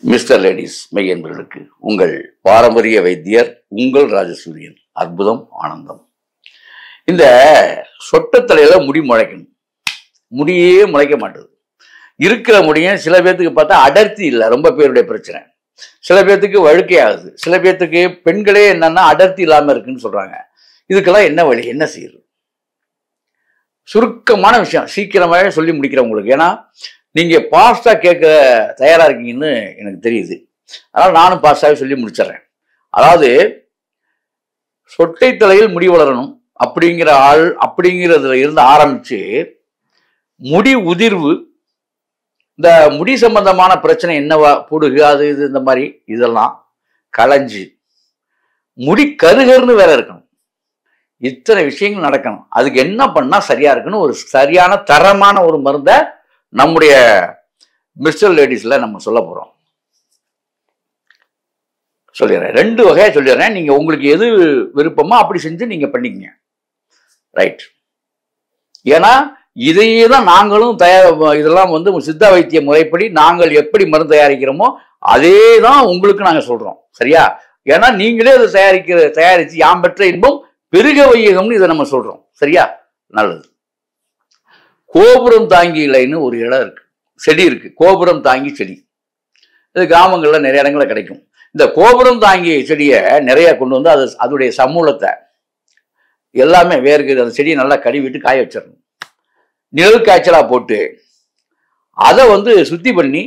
Mister ladies மெய் என்பவர்களுக்கு உங்கள் பாரம்பரிய வைத்தியர் உங்கள் ராஜசூரியன். அற்புதம் ஆனந்தம். இந்த சொட்டத்தலையில முடி முளைக்கணும். முடியே முளைக்க மாட்டேது. இருக்கிற முடியும் சில பேர்த்துக்கு பார்த்தா அடர்த்தி இல்லை, ரொம்ப பேருடைய பிரச்சனை. சில பேர்த்துக்கு வழுக்கை ஆகுது. சில பேர்த்துக்கு பெண்களே என்னன்னா அடர்த்தி இல்லாம இருக்குன்னு சொல்றாங்க. இதுக்கெல்லாம் என்ன வழி, என்ன செய்யுது? சுருக்கமான விஷயம் சீக்கிரமாவே சொல்லி முடிக்கிறேன் உங்களுக்கு. ஏன்னா நீங்க பாஸ்டா கேட்க தயாரா இருக்கீங்கன்னு எனக்கு தெரியுது. அதனால நானும் பாஸ்டாவே சொல்லி முடிச்சிடறேன். அதாவது சொட்டை தலையில் முடி வளரணும் அப்படிங்கிறதுல இருந்து ஆரம்பிச்சு முடி உதிர்வு, இந்த முடி சம்பந்தமான பிரச்சனை என்னவா, பொடுகு அது இது இந்த மாதிரி இதெல்லாம் களைஞ்சு முடி கருகருன்னு வேற இருக்கணும். இத்தனை விஷயங்கள் நடக்கணும். அதுக்கு என்ன பண்ணா சரியா இருக்குன்னு ஒரு சரியான தரமான ஒரு மருந்தை நம்முடைய மிஸ்டர் லேடிஸ்ல நம்ம சொல்ல போறோம். சொல்லிடுறேன், 2 வகையா சொல்லிடுறேன். நீங்க உங்களுக்கு எது விருப்பமோ அப்படி செஞ்சு நீங்க பண்ணிக்கங்க. ரைட்? ஏன்னா இதையே தான் நாங்களும் இதெல்லாம் வந்து சித்தா வைத்திய முறைப்படி நாங்கள் எப்படி மருந்து தயாரிக்கிறோமோ அதே தான் உங்களுக்கு நாங்கள் சொல்றோம். சரியா? ஏன்னா நீங்களே அதை தயாரிச்சு யாம் பெற்ற இன்பம் பெருக வையகம்னு இதை நம்ம சொல்றோம். சரியா? நல்லது. கோபுரம் தாங்கி இலைன்னு ஒரு இடம் இருக்கு, செடி இருக்கு. கோபுரம் தாங்கி செடி இது கிராமங்கள்ல நிறைய இடங்கள்ல கிடைக்கும். இந்த கோபுரம் தாங்கி செடியை நிறைய கொண்டு வந்து அதோடைய சமூலத்தை எல்லாமே வேறு அந்த செடியை நல்லா கழுவிட்டு காய வச்சிடணும். நிழல் காய்ச்சலா போட்டு அதை வந்து சுத்தி பண்ணி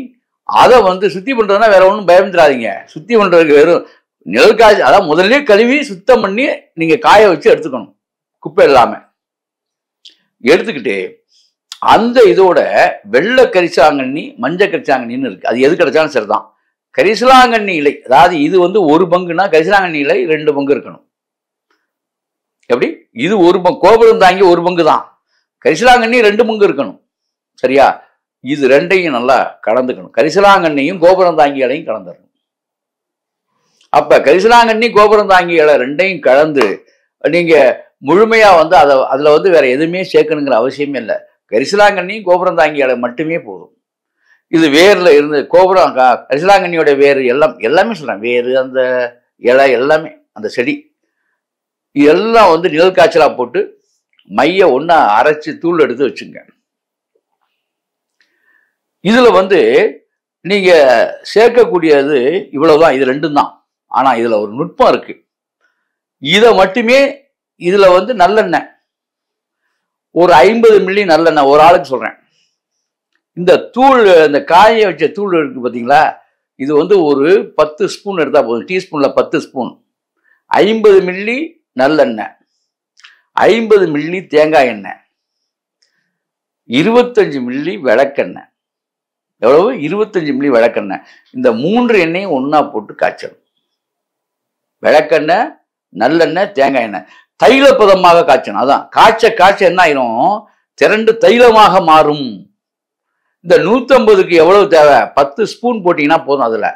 சுத்தி பண்றதுனா வேற ஒன்றும் பயந்துடாதீங்க. சுத்தி பண்றதுக்கு வெறும் நிழல் காய்ச்சல், அதான் முதல்ல கழுவி சுத்தம் பண்ணி நீங்க காய வச்சு எடுத்துக்கணும், குப்பை இல்லாம எடுத்துக்கிட்டு அந்த இதோட வெள்ளை கரிசலாங்கண்ணி மஞ்சள் கரிசலாங்கண்ணின்னு இருக்கு. அது எது கிடைச்சாலும் சரிதான். கரிசலாங்கண்ணி இலை, அதாவது இது வந்து 1 பங்குனா கரிசலாங்கண்ணி இலை 2 பங்கு இருக்கணும். எப்படி? இது 1 பங்கு, கோபுரம் தாங்கி 1 பங்கு தான், கரிசலாங்கண்ணி 2 பங்கு இருக்கணும். சரியா? இது 2ஐயும் நல்லா கலந்துக்கணும். கரிசலாங்கண்ணியும் கோபுரம் தாங்கி இலையும் கலந்துடணும். அப்ப கரிசலாங்கண்ணி கோபுரம் தாங்கி இலை 2ஐயும் கலந்து நீங்க முழுமையா வந்து அதுல வந்து வேற எதுவுமே சேர்க்கணுங்கிற அவசியமே இல்லை. கரிசலாங்கண்ணியும் கோபுரம் தாங்கி இலை மட்டுமே போதும். இது வேர்ல இருந்து கரிசலாங்கண்ணியோட வேறு எல்லாமே சொல்றேன், வேறு அந்த இலை எல்லாமே அந்த செடி எல்லாம் வந்து நிழல் காய்ச்சலா போட்டு மைய ஒன்னா அரைச்சு தூள் எடுத்து வச்சுங்க. இதுல வந்து நீங்க சேர்க்கக்கூடியது இவ்வளவுதான், இது 2 தான். ஆனா இதுல ஒரு நுட்பம் இருக்கு. இதை மட்டுமே இதுல வந்து நல்லெண்ணெய் ஒரு 50 மில்லி நல்லெண்ணெய் ஒரு ஆளுக்கு சொல்றேன். இந்த தூள், இந்த காய வச்ச தூள் இருக்கு பாத்தீங்களா, இது வந்து ஒரு 10 ஸ்பூன் எடுத்தா போதும். டீஸ்பூன்ல 10 ஸ்பூன், 50 மில்லி நல்லெண்ணெய், 50 மில்லி தேங்காய் எண்ணெய், 25 மில்லி விளக்கெண்ணெய். எவ்வளவு? 25 மில்லி விளக்கெண்ணெய். இந்த 3 எண்ணெயும் ஒன்னா போட்டு காய்ச்சணும். விளக்கெண்ணெய், நல்லெண்ணெய், தேங்காய் எண்ணெய் தைலப்பதமாக காய்ச்சணும். அதான் காய்ச்ச என்ன ஆயிரும், திரண்டு தைலமாக மாறும். இந்த 150க்கு எவ்வளவு தேவை? 10 ஸ்பூன் போட்டீங்கன்னா போதும். அதுல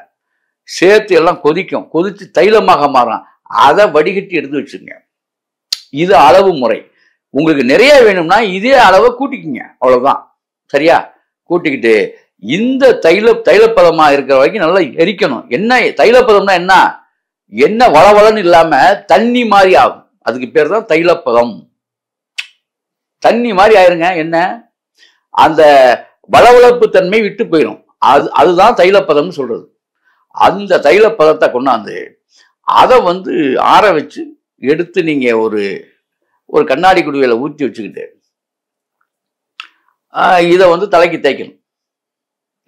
சேர்த்து எல்லாம் கொதிக்கும், கொதிச்சு தைலமாக மாறும். அதை வடிகட்டி எடுத்து வச்சுங்க. இது அளவு முறை. உங்களுக்கு நிறைய வேணும்னா இதே அளவை கூட்டிக்கிங்க, அவ்வளவுதான். சரியா? கூட்டிக்கிட்டு இந்த தைலப்பதமா இருக்கிற வரைக்கும் நல்லா எரிக்கணும். என்ன தைலப்பதம்னா என்ன? என்ன வளவளன்னு இல்லாம தண்ணி மாதிரி ஆகும். அதுக்கு பேர் தான் தைலப்பதம். தண்ணி மாதிரி ஆயிருங்க. என்ன? அந்த வளவளப்பு தன்மை விட்டு போயிடும். அதுதான் தைலப்பதம்னு சொல்றது. அந்த தைலப்பதத்தை கொண்டாந்து அதை வந்து ஆற வச்சு எடுத்து நீங்க ஒரு கண்ணாடி குடுவையில ஊற்றி வச்சுக்கிட்டு இதை வந்து தலைக்கு தேய்க்கணும்.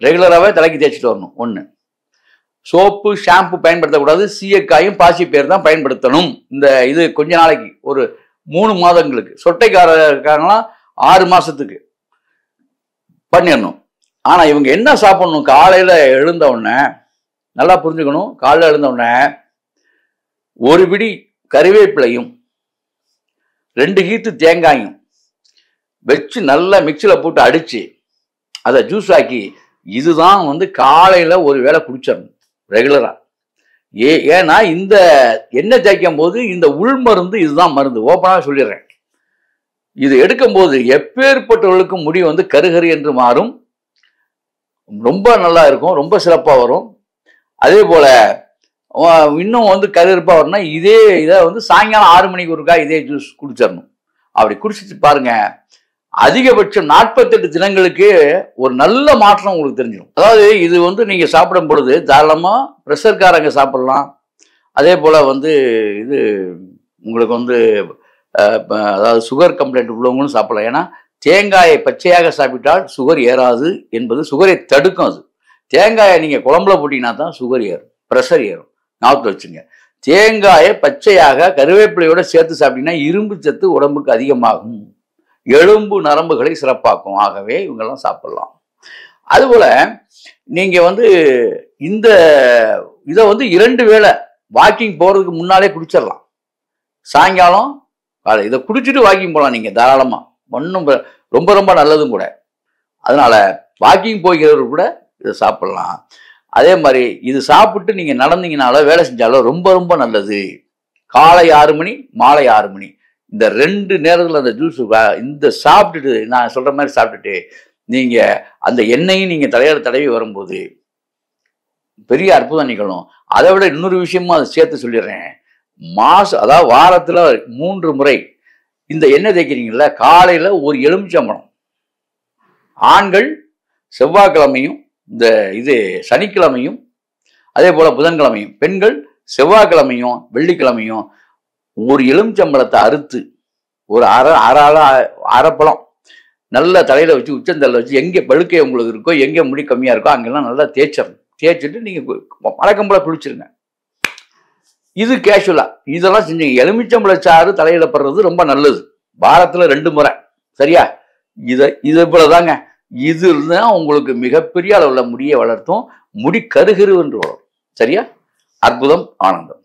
ரெகுலராகவே தலைக்கு தேய்ச்சிட்டு வரணும். 1 சோப்பு ஷாம்பு பயன்படுத்தக்கூடாது. சீயக்காயும் பாசி பேர் தான் பயன்படுத்தணும். இது கொஞ்ச நாளைக்கு, ஒரு 3 மாதங்களுக்கு. சொட்டைக்காரங்களாம் 6 மாசத்துக்கு பண்ணிடணும். ஆனா இவங்க என்ன சாப்பிடணும்? காலையில எழுந்த உடனே நல்லா புரிஞ்சுக்கணும். காலையில எழுந்த உடனே 1 பிடி கறிவேப்பிலையும் 2 கீத்து தேங்காயும் வச்சு நல்லா மிக்சியில் போட்டு அடிச்சு அதை ஜூஸ் ஆக்கி இதுதான் வந்து காலையில ஒரு வேளை குடிச்சிடணும் ரெகுலரா. ஏன்னா இந்த எண்ணெய் தேய்க்கும் போது இந்த உள் மருந்து இதுதான் மருந்து. ஓப்பனாக சொல்லிடுறேன். இது எடுக்கும் போது எப்பேற்பட்டவர்களுக்கும் முடி வந்து கருகரு என்று மாறும். ரொம்ப நல்லா இருக்கும், ரொம்ப சிறப்பாக வரும். அதே போல இன்னும் வந்து கருப்பா வரணும்னா இதே இதை வந்து சாயங்காலம் 6 மணிக்கு ஒருக்கா இதே ஜூஸ் குடிச்சிடணும். அப்படி குடிச்சிட்டு பாருங்க, அதிகபட்சம் 48 தினங்களுக்கு ஒரு நல்ல மாற்றம் உங்களுக்கு தெரிஞ்சிடும். அதாவது இது வந்து நீங்க சாப்பிடும் பொழுது தாராளமா பிரஷர்காரங்க சாப்பிடலாம். அதே போல வந்து இது உங்களுக்கு வந்து அதாவது சுகர் கம்ப்ளைண்ட் உள்ளவங்களும் சாப்பிடலாம். ஏன்னா தேங்காயை பச்சையாக சாப்பிட்டால் சுகர் ஏறாது என்பது சுகரை தடுக்கும். அது தேங்காயை நீங்க குழம்புல போட்டீங்கன்னா தான் சுகர் ஏறும், ப்ரெஷர் ஏறும். ஞாபகத்தில் வச்சுங்க. தேங்காயை பச்சையாக கருவேப்பிலையோட சேர்த்து சாப்பிட்டீங்கன்னா இரும்பு சத்து உடம்புக்கு அதிகமாகும், எலும்பு நரம்புகளை சிறப்பாக்கும். ஆகவே இவங்கெல்லாம் சாப்பிடலாம். அதுபோல நீங்க வந்து இந்த இதை வந்து 2 வேளை வாக்கிங் போறதுக்கு முன்னாலே குடிச்சிடலாம். சாயங்காலம் காலை இதை குடிச்சிட்டு வாக்கிங் போகலாம் நீங்க தாராளமா. ஒன்றும் ரொம்ப ரொம்ப நல்லதும் கூட. அதனால வாக்கிங் போகிறவர்கள் கூட இதை சாப்பிடலாம். அதே மாதிரி இது சாப்பிட்டு நீங்க நடந்தீங்கனால வேலை செஞ்சாலும் ரொம்ப ரொம்ப நல்லது. காலை 6 மணி மாலை 6 மணி இந்த 2 நேரத்தில் அந்த ஜூஸ் இந்த சாப்பிட்டுட்டு நான் சொல்ற மாதிரி சாப்பிட்டுட்டு நீங்க அந்த எண்ணெயும் நீங்க தலையால தடவி வரும்போது பெரிய அற்புதம் நிகழும். அதை விட இன்னொரு விஷயமும் அதை சேர்த்து சொல்லிடுறேன். அதாவது வாரத்துல 3 முறை இந்த எண்ணெய் தேய்க்கிறீங்கல்ல, காலையில ஒரு எலுமிச்சம்பழம். ஆண்கள் செவ்வாய்க்கிழமையும் இந்த இது சனிக்கிழமையும் அதே போல புதன்கிழமையும், பெண்கள் செவ்வாய்க்கிழமையும் வெள்ளிக்கிழமையும் ஒரு எலுமிச்சம்பழத்தை அறுத்து ஒரு அரைப்பழம் நல்ல தலையில வச்சு உச்சந்தலையில வச்சு எங்கே பழுக்கை உங்களுக்கு இருக்கோ, எங்கே முடி கம்மியா இருக்கோ அங்கெல்லாம் நல்லா தேய்ச்சிடணும். தேய்ச்சிட்டு நீங்க வழக்கம் போல குளிச்சிருங்க. இது கேஷுவலா இதெல்லாம் செஞ்சீங்க. எலுமிச்சம்பழச்சாறு தலையில படுறது ரொம்ப நல்லது. வாரத்துல 2 முறை. சரியா? இது போலதாங்க. இது இருந்தால் உங்களுக்கு மிகப்பெரிய அளவுல முடியை வளர்த்தும், முடி கருகரு என்று வரும். சரியா? அற்புதம், ஆனந்தம்.